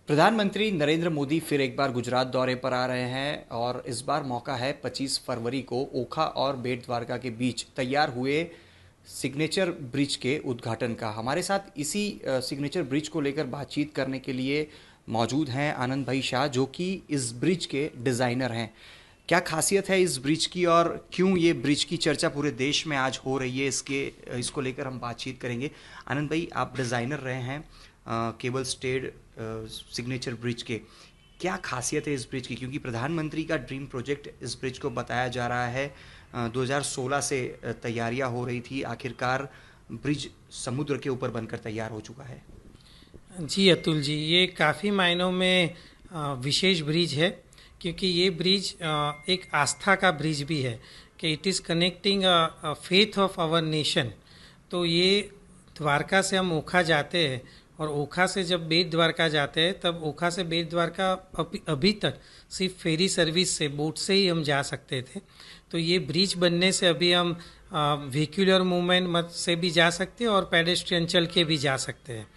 प्रधानमंत्री नरेंद्र मोदी फिर एक बार गुजरात दौरे पर आ रहे हैं और इस बार मौका है 25 फरवरी को ओखा और बेट द्वारका के बीच तैयार हुए सिग्नेचर ब्रिज के उद्घाटन का। हमारे साथ इसी सिग्नेचर ब्रिज को लेकर बातचीत करने के लिए मौजूद हैं आनंद भाई शाह, जो कि इस ब्रिज के डिज़ाइनर हैं। क्या खासियत है इस ब्रिज की और क्यों ये ब्रिज की चर्चा पूरे देश में आज हो रही है, इसको लेकर हम बातचीत करेंगे। आनंद भाई, आप डिज़ाइनर रहे हैं केबल स्टेड सिग्नेचर ब्रिज के। क्या खासियत है इस ब्रिज की, क्योंकि प्रधानमंत्री का ड्रीम प्रोजेक्ट इस ब्रिज को बताया जा रहा है। 2016 से तैयारियां हो रही थी, आखिरकार ब्रिज समुद्र के ऊपर बनकर तैयार हो चुका है। जी अतुल जी, ये काफ़ी मायनों में विशेष ब्रिज है, क्योंकि ये ब्रिज एक आस्था का ब्रिज भी है कि it is connecting faith of our nation. तो ये द्वारका से हम ओखा जाते हैं और ओखा से जब बेट द्वारका जाते हैं, तब ओखा से बेट द्वारका अभी तक सिर्फ फेरी सर्विस से, बोट से ही हम जा सकते थे। तो ये ब्रिज बनने से अभी हम व्हीक्यूलर मूवमेंट मत से भी जा सकते हैं और पेडेस्ट्रियन चल के भी जा सकते हैं।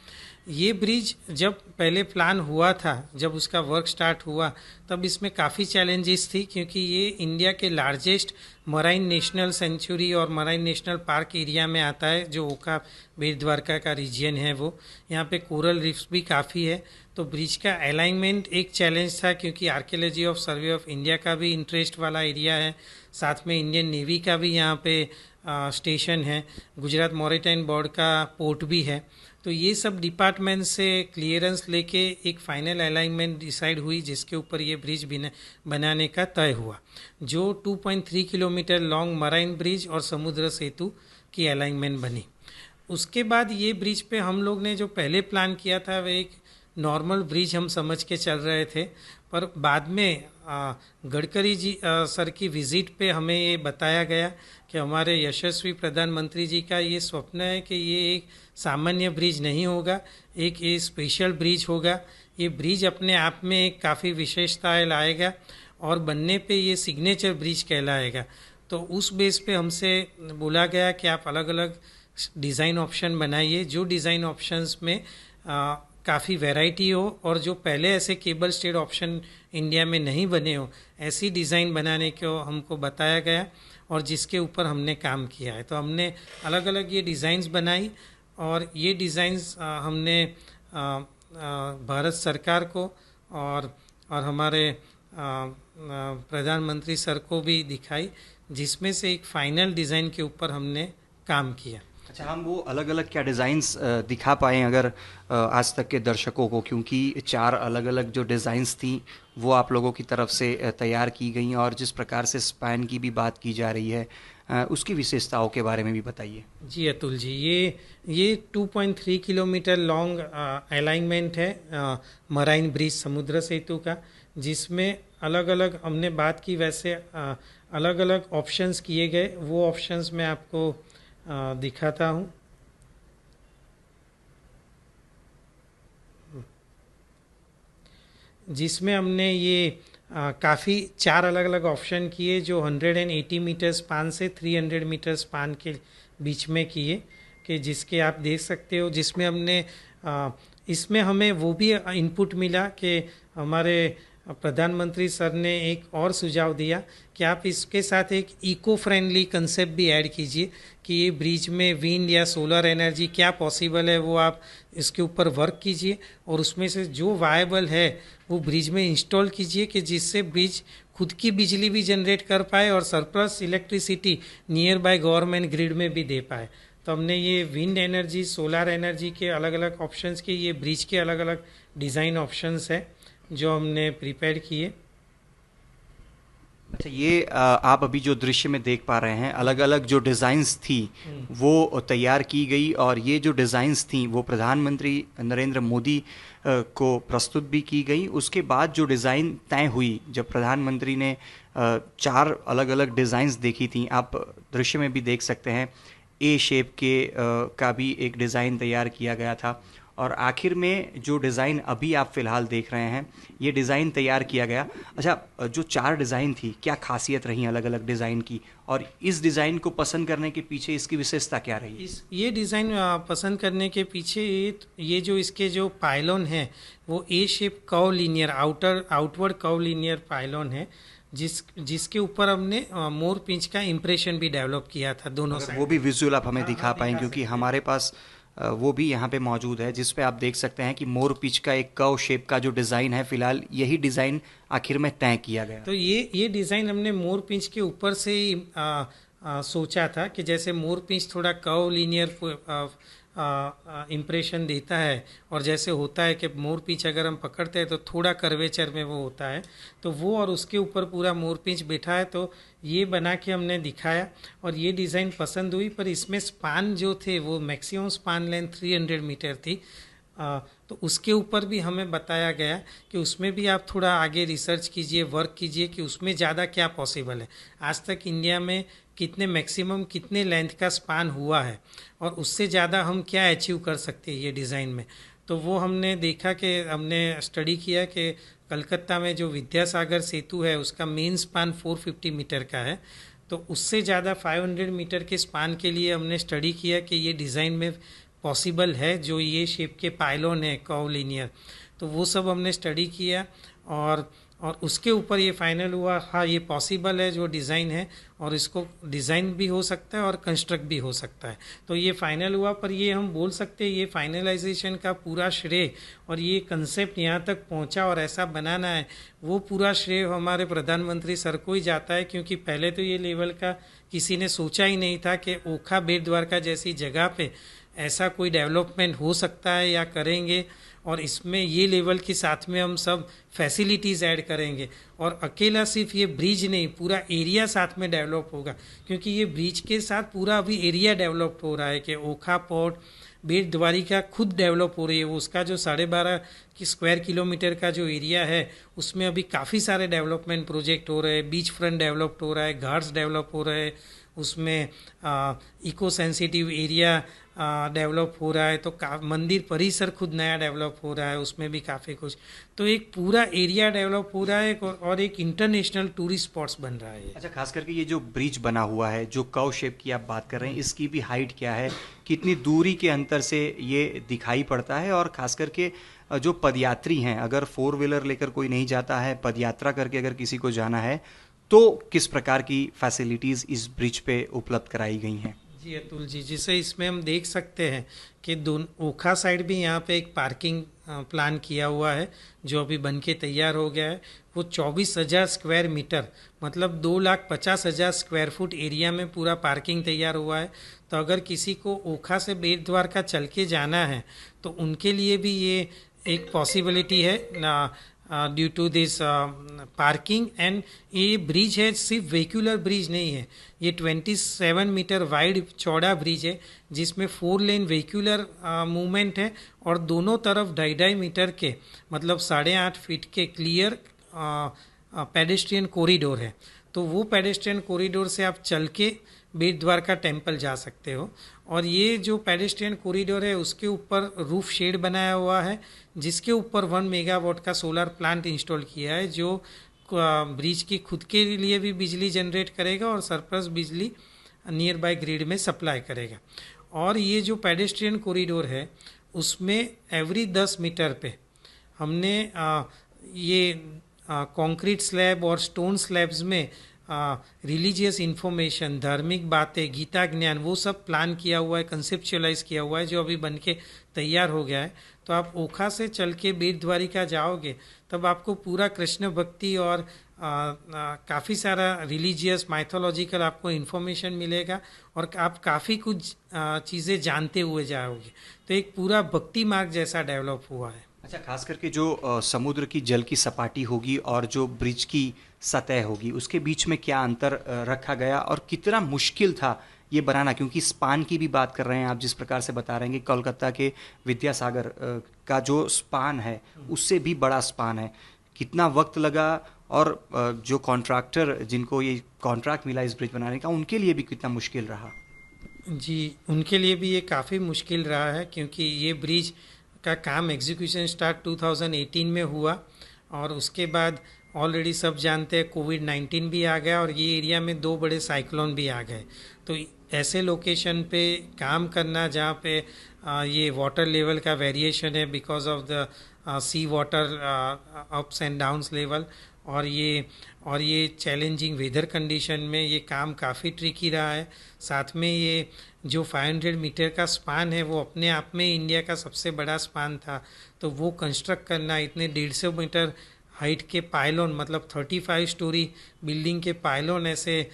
ये ब्रिज जब पहले प्लान हुआ था, जब उसका वर्क स्टार्ट हुआ, तब इसमें काफ़ी चैलेंजेस थी, क्योंकि ये इंडिया के लार्जेस्ट मराइन नेशनल सेंचुरी और मराइन नेशनल पार्क एरिया में आता है, जो ओखा बेट द्वारका का रीजन है। वो यहाँ पे कोरल रीफ्स भी काफ़ी है। तो ब्रिज का अलाइनमेंट एक चैलेंज था, क्योंकि archaeology of survey of India का भी इंटरेस्ट वाला एरिया है, साथ में इंडियन नेवी का भी यहाँ पे स्टेशन है, गुजरात मॉरिटाइन बोर्ड का पोर्ट भी है। तो ये सब डिपार्टमेंट से क्लियरेंस लेके एक फाइनल अलाइनमेंट डिसाइड हुई, जिसके ऊपर ये ब्रिज बनाने का तय हुआ, जो 2.3 किलोमीटर लॉन्ग मराइन ब्रिज और समुद्र सेतु की अलाइनमेंट बनी। उसके बाद ये ब्रिज पे हम लोग ने जो पहले प्लान किया था, वह एक नॉर्मल ब्रिज हम समझ के चल रहे थे, पर बाद में गडकरी जी सर की विज़िट पे हमें ये बताया गया कि हमारे यशस्वी प्रधानमंत्री जी का ये स्वप्न है कि ये एक सामान्य ब्रिज नहीं होगा, एक ये स्पेशल ब्रिज होगा। ये ब्रिज अपने आप में एक काफ़ी विशेषताएं लाएगा और बनने पे ये सिग्नेचर ब्रिज कहलाएगा। तो उस बेस पे हमसे बोला गया कि आप अलग अलग डिज़ाइन ऑप्शन बनाइए, जो डिज़ाइन ऑप्शंस में काफ़ी वैरायटी हो और जो पहले ऐसे केबल स्टेड ऑप्शन इंडिया में नहीं बने हो, ऐसी डिज़ाइन बनाने को हमको बताया गया और जिसके ऊपर हमने काम किया है। तो हमने अलग अलग ये डिज़ाइंस बनाई और ये डिज़ाइंस हमने भारत सरकार को और हमारे प्रधानमंत्री सर को भी दिखाई, जिसमें से एक फाइनल डिज़ाइन के ऊपर हमने काम किया। अच्छा, हम वो अलग अलग क्या डिज़ाइंस दिखा पाएँ अगर आज तक के दर्शकों को, क्योंकि 4 अलग अलग जो डिज़ाइंस थी वो आप लोगों की तरफ से तैयार की गई, और जिस प्रकार से स्पैन की भी बात की जा रही है, उसकी विशेषताओं के बारे में भी बताइए। जी अतुल जी, ये 2.3 किलोमीटर लॉन्ग अलाइनमेंट है मराइन ब्रिज समुद्र सेतु का, जिसमें अलग अलग हमने बात की, वैसे अलग अलग ऑप्शंस किए गए। वो ऑप्शंस मैं आपको दिखाता हूँ। जिसमें हमने ये काफ़ी 4 अलग अलग ऑप्शन किए, जो 180 मीटर स्पान से 300 मीटर स्पान के बीच में किए, कि जिसके आप देख सकते हो। जिसमें हमने इसमें हमें वो भी इनपुट मिला कि हमारे प्रधानमंत्री सर ने एक और सुझाव दिया कि आप इसके साथ एक इको फ्रेंडली कंसेप्ट भी ऐड कीजिए, कि ये ब्रिज में विंड या सोलर एनर्जी क्या पॉसिबल है, वो आप इसके ऊपर वर्क कीजिए और उसमें से जो वायबल है वो ब्रिज में इंस्टॉल कीजिए, कि जिससे ब्रिज खुद की बिजली भी जनरेट कर पाए और surplus electricity near by government grid में भी दे पाए। तो हमने ये विंड एनर्जी, सोलर एनर्जी के अलग अलग ऑप्शंस के, ये ब्रिज के अलग अलग डिज़ाइन ऑप्शंस है जो हमने प्रिपेयर किए। अच्छा, ये आप अभी जो दृश्य में देख पा रहे हैं, अलग अलग जो डिज़ाइंस थी वो तैयार की गई, और ये जो डिज़ाइंस थी वो प्रधानमंत्री नरेंद्र मोदी को प्रस्तुत भी की गई। उसके बाद जो डिज़ाइन तय हुई, जब प्रधानमंत्री ने 4 अलग अलग डिज़ाइंस देखी थी, आप दृश्य में भी देख सकते हैं, ए शेप के का भी एक डिज़ाइन तैयार किया गया था, और आखिर में जो डिज़ाइन अभी आप फिलहाल देख रहे हैं, ये डिज़ाइन तैयार किया गया। अच्छा, जो 4 डिज़ाइन थी, क्या खासियत रही अलग अलग डिज़ाइन की, और इस डिज़ाइन को पसंद करने के पीछे इसकी विशेषता क्या रही? ये डिज़ाइन पसंद करने के पीछे ये जो इसके जो पाइलॉन है वो A shape curve linear outward curve linear pylon है, जिसके ऊपर हमने मोर पिंच का इम्प्रेशन भी डेवलप किया था दोनों साइड। वो भी विजुअल आप हमें दिखा पाएं, क्योंकि हमारे पास वो भी यहाँ पे मौजूद है, जिस पे आप देख सकते हैं कि मोर पिच का एक कर्व शेप का जो डिज़ाइन है, फिलहाल यही डिज़ाइन आखिर में तय किया गया। तो ये डिज़ाइन हमने मोर पिंच के ऊपर से ही सोचा था कि जैसे मोर पिंच थोड़ा कर्व लीनियर इम्प्रेशन देता है, और जैसे होता है कि मोर पिंच अगर हम पकड़ते हैं तो थोड़ा कर्वेचर में वो होता है, तो वो और उसके ऊपर पूरा मोर पिंच बैठा है, तो ये बना के हमने दिखाया और ये डिज़ाइन पसंद हुई। पर इसमें स्पान जो थे वो मैक्सिमम स्पान लेंथ 300 मीटर थी। तो उसके ऊपर भी हमें बताया गया कि उसमें भी आप थोड़ा आगे रिसर्च कीजिए, वर्क कीजिए कि उसमें ज़्यादा क्या पॉसिबल है। आज तक इंडिया में कितने लेंथ का स्पान हुआ है और उससे ज़्यादा हम क्या अचीव कर सकते हैं ये डिज़ाइन में। तो वो हमने देखा कि हमने स्टडी किया कि कलकत्ता में जो विद्यासागर सेतु है उसका मेन स्पान 450 मीटर का है, तो उससे ज़्यादा 500 मीटर के स्पान के लिए हमने स्टडी किया कि ये डिज़ाइन में पॉसिबल है, जो ये शेप के पाइलॉन है कर्व लीनियर, तो वो सब हमने स्टडी किया और उसके ऊपर ये फाइनल हुआ, हाँ ये पॉसिबल है जो डिज़ाइन है, और इसको डिज़ाइन भी हो सकता है और कंस्ट्रक्ट भी हो सकता है। तो ये फाइनल हुआ, पर ये हम बोल सकते हैं ये फाइनलाइजेशन का पूरा श्रेय और ये कंसेप्ट यहाँ तक पहुँचा और ऐसा बनाना है, वो पूरा श्रेय हमारे प्रधानमंत्री सर को ही जाता है, क्योंकि पहले तो ये लेवल का किसी ने सोचा ही नहीं था कि ओखा बेट द्वारका जैसी जगह पे ऐसा कोई डेवलपमेंट हो सकता है या करेंगे, और इसमें ये लेवल के साथ में हम सब फैसिलिटीज़ ऐड करेंगे। और अकेला सिर्फ ये ब्रिज नहीं, पूरा एरिया साथ में डेवलप होगा, क्योंकि ये ब्रिज के साथ पूरा अभी एरिया डेवलप हो रहा है कि ओखा पोर्ट बेट द्वारिका खुद डेवलप हो रही है। उसका जो 12.5 स्क्वायर किलोमीटर का जो एरिया है उसमें अभी काफ़ी सारे डेवलपमेंट प्रोजेक्ट हो रहे हैं, बीच फ्रंट डेवलप हो रहा है, घाट्स डेवलप हो रहे हैं, उसमें इको सेंसिटिव एरिया डेवलप हो रहा है, तो मंदिर परिसर खुद नया डेवलप हो रहा है, उसमें भी काफ़ी कुछ, तो एक पूरा एरिया डेवलप हो रहा है और एक इंटरनेशनल टूरिस्ट स्पॉट्स बन रहा है। अच्छा, खास करके ये जो ब्रिज बना हुआ है, जो कर्व शेप की आप बात कर रहे हैं, इसकी भी हाइट क्या है, कितनी दूरी के अंतर से ये दिखाई पड़ता है, और खास करके जो पदयात्री हैं, अगर 4 व्हीलर लेकर कोई नहीं जाता है, पदयात्रा करके अगर किसी को जाना है, तो किस प्रकार की फैसिलिटीज़ इस ब्रिज पे उपलब्ध कराई गई हैं? जी अतुल जी, जिसे इसमें हम देख सकते हैं कि ओखा साइड भी यहाँ पे एक पार्किंग प्लान किया हुआ है जो अभी बन के तैयार हो गया है। वो 24,000 स्क्वायर मीटर मतलब 2,50,000 स्क्वायर फुट एरिया में पूरा पार्किंग तैयार हुआ है। तो अगर किसी को ओखा से बेट द्वारका चल के जाना है तो उनके लिए भी ये एक पॉसिबिलिटी है due to this parking. And ये ब्रिज है, सिर्फ व्हीकुलर ब्रिज नहीं है, ये 27 मीटर वाइड चौड़ा ब्रिज है जिसमें 4 लेन व्हीकुलर मूवमेंट है और दोनों तरफ 2.5 मीटर के मतलब 8.5 फीट के क्लियर पेडेस्ट्रियन कॉरिडोर है। तो वो पेडेस्ट्रियन कॉरिडोर से आप चल के बेट द्वारका टेम्पल जा सकते हो। और ये जो पेडेस्ट्रियन कॉरिडोर है उसके ऊपर रूफ शेड बनाया हुआ है जिसके ऊपर 1 मेगावाट का सोलर प्लांट इंस्टॉल किया है जो ब्रिज की खुद के लिए भी बिजली जनरेट करेगा और सरप्लस बिजली नियर बाय ग्रिड में सप्लाई करेगा। और ये जो पेडेस्ट्रियन कॉरिडोर है उसमें एवरी 10 मीटर पे हमने ये कंक्रीट स्लैब और स्टोन स्लैब्स में रिलीजियस इन्फॉर्मेशन, धार्मिक बातें, गीता ज्ञान, वो सब प्लान किया हुआ है, कंसेप्चुअलाइज किया हुआ है जो अभी बन के तैयार हो गया है। तो आप ओखा से चल के बेट द्वारिका जाओगे तब आपको पूरा कृष्ण भक्ति और काफ़ी सारा रिलीजियस माइथोलॉजिकल आपको इन्फॉर्मेशन मिलेगा और आप काफ़ी कुछ चीज़ें जानते हुए जाओगे। तो एक पूरा भक्ति मार्ग जैसा डेवलप हुआ है। अच्छा, खास करके जो समुद्र की जल की सपाटी होगी और जो ब्रिज की सतह होगी उसके बीच में क्या अंतर रखा गया और कितना मुश्किल था ये बनाना, क्योंकि स्पान की भी बात कर रहे हैं आप, जिस प्रकार से बता रहे हैं कि कोलकाता के विद्यासागर का जो स्पान है उससे भी बड़ा स्पान है, कितना वक्त लगा और जो कॉन्ट्रैक्टर जिनको ये कॉन्ट्रैक्ट मिला इस ब्रिज बनाने का उनके लिए भी कितना मुश्किल रहा? जी, उनके लिए भी ये काफ़ी मुश्किल रहा है क्योंकि ये ब्रिज का काम एग्जीक्यूशन स्टार्ट 2018 में हुआ, और उसके बाद ऑलरेडी सब जानते हैं कोविड-19 भी आ गया और ये एरिया में 2 बड़े साइक्लोन भी आ गए। तो ऐसे लोकेशन पे काम करना जहाँ पे ये वाटर लेवल का वेरिएशन है because of the sea water ups and downs level, और ये चैलेंजिंग वेदर कंडीशन में ये काम काफ़ी ट्रिकी रहा है। साथ में ये जो 500 मीटर का स्पान है वो अपने आप में इंडिया का सबसे बड़ा स्पान था, तो वो कंस्ट्रक्ट करना, इतने 150 मीटर हाइट के पाइलोन, मतलब 35 स्टोरी बिल्डिंग के पाइलोन ऐसे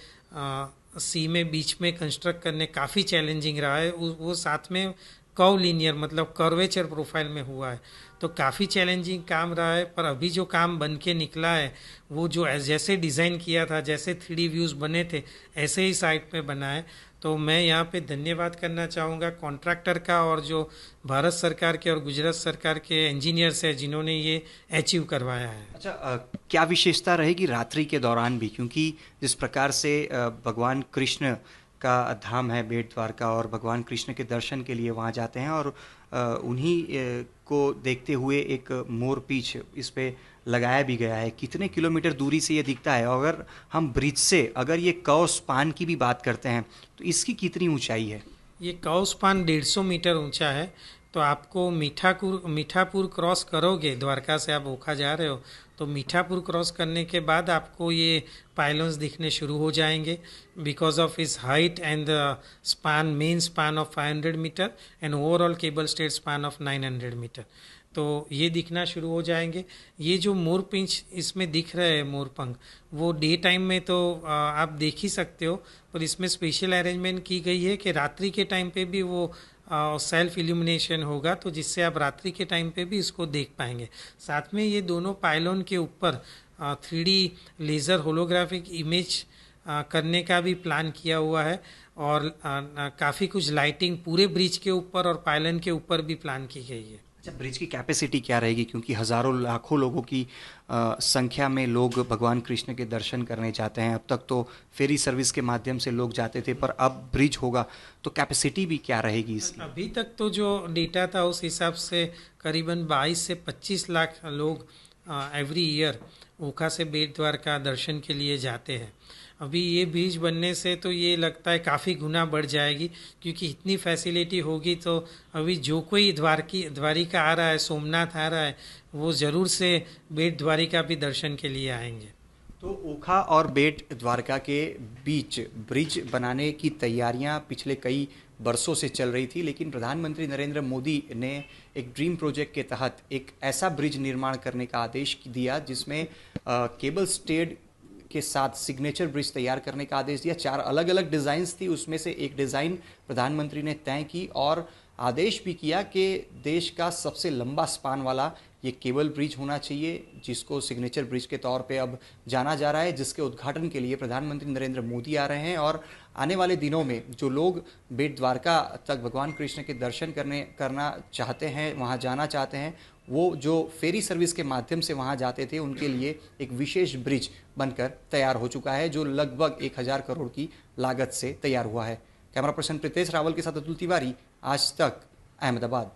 सी में बीच में कंस्ट्रक्ट करने काफ़ी चैलेंजिंग रहा है। वो साथ में कर्व लीनियर मतलब कर्वेचर प्रोफाइल में हुआ है, तो काफ़ी चैलेंजिंग काम रहा है। पर अभी जो काम बन के निकला है वो जो जैसे डिज़ाइन किया था, जैसे 3D व्यूज़ बने थे ऐसे ही साइट पे बना है। तो मैं यहाँ पे धन्यवाद करना चाहूँगा कॉन्ट्रैक्टर का और जो भारत सरकार के और गुजरात सरकार के इंजीनियर्स हैं जिन्होंने ये अचीव करवाया है। अच्छा, क्या विशेषता रहेगी रात्रि के दौरान भी, क्योंकि जिस प्रकार से भगवान कृष्ण का धाम है बेट द्वारका और भगवान कृष्ण के दर्शन के लिए वहाँ जाते हैं और उन्हीं को देखते हुए एक मोर पीछ इस पे लगाया भी गया है। कितने किलोमीटर दूरी से ये दिखता है? और अगर हम ब्रिज से अगर ये कर्व स्पान की भी बात करते हैं तो इसकी कितनी ऊंचाई है? ये कर्व स्पान 150 मीटर ऊंचा है। तो आपको मीठापुर क्रॉस करोगे, द्वारका से आप ओखा जा रहे हो तो मीठापुर क्रॉस करने के बाद आपको ये पाइलॉन्स दिखने शुरू हो जाएंगे बिकॉज ऑफ इस height and the span, main span of 500 metre and overall cable stayed span of 900 metre. तो ये दिखना शुरू हो जाएंगे। ये जो मोर पिंच इसमें दिख रहे हैं मोर पंख, वो डे टाइम में तो आप देख ही सकते हो, पर इसमें स्पेशल अरेंजमेंट की गई है कि रात्रि के टाइम पे भी वो सेल्फ इल्यूमिनेशन होगा, तो जिससे आप रात्रि के टाइम पे भी इसको देख पाएंगे। साथ में ये दोनों पाइलोन के ऊपर 3D लेज़र होलोग्राफिक इमेज करने का भी प्लान किया हुआ है, और काफ़ी कुछ लाइटिंग पूरे ब्रिज के ऊपर और पाइलन के ऊपर भी प्लान की गई है। अच्छा, ब्रिज की कैपेसिटी क्या रहेगी, क्योंकि हज़ारों लाखों लोगों की संख्या में लोग भगवान कृष्ण के दर्शन करने जाते हैं। अब तक तो फेरी सर्विस के माध्यम से लोग जाते थे, पर अब ब्रिज होगा तो कैपेसिटी भी क्या रहेगी इसकी? अभी तक तो जो डेटा था उस हिसाब से करीबन 22 से 25 लाख लोग एवरी ईयर ओखा से बेट द्वारका दर्शन के लिए जाते हैं। अभी ये ब्रिज बनने से तो ये लगता है काफ़ी गुना बढ़ जाएगी, क्योंकि इतनी फैसिलिटी होगी तो अभी जो कोई द्वारिका आ रहा है, सोमनाथ आ रहा है, वो ज़रूर से बेट द्वारिका भी दर्शन के लिए आएंगे। तो ओखा और बेट द्वारका के बीच ब्रिज बनाने की तैयारियां पिछले कई बरसों से चल रही थी, लेकिन प्रधानमंत्री नरेंद्र मोदी ने एक ड्रीम प्रोजेक्ट के तहत एक ऐसा ब्रिज निर्माण करने का आदेश दिया जिसमें केबल स्टेड के साथ सिग्नेचर ब्रिज तैयार करने का आदेश दिया। 4 अलग अलग डिज़ाइंस थी, उसमें से एक डिज़ाइन प्रधानमंत्री ने तय की और आदेश भी किया कि देश का सबसे लंबा स्पान वाला ये केबल ब्रिज होना चाहिए, जिसको सिग्नेचर ब्रिज के तौर पे अब जाना जा रहा है, जिसके उद्घाटन के लिए प्रधानमंत्री नरेंद्र मोदी आ रहे हैं। और आने वाले दिनों में जो लोग बेट द्वारका तक भगवान कृष्ण के दर्शन करना चाहते हैं, वहाँ जाना चाहते हैं, वो जो फेरी सर्विस के माध्यम से वहाँ जाते थे उनके लिए एक विशेष ब्रिज बनकर तैयार हो चुका है, जो लगभग 1000 करोड़ की लागत से तैयार हुआ है। कैमरा पर्सन प्रीतेश रावल के साथ अतुल तिवारी, आज तक, अहमदाबाद।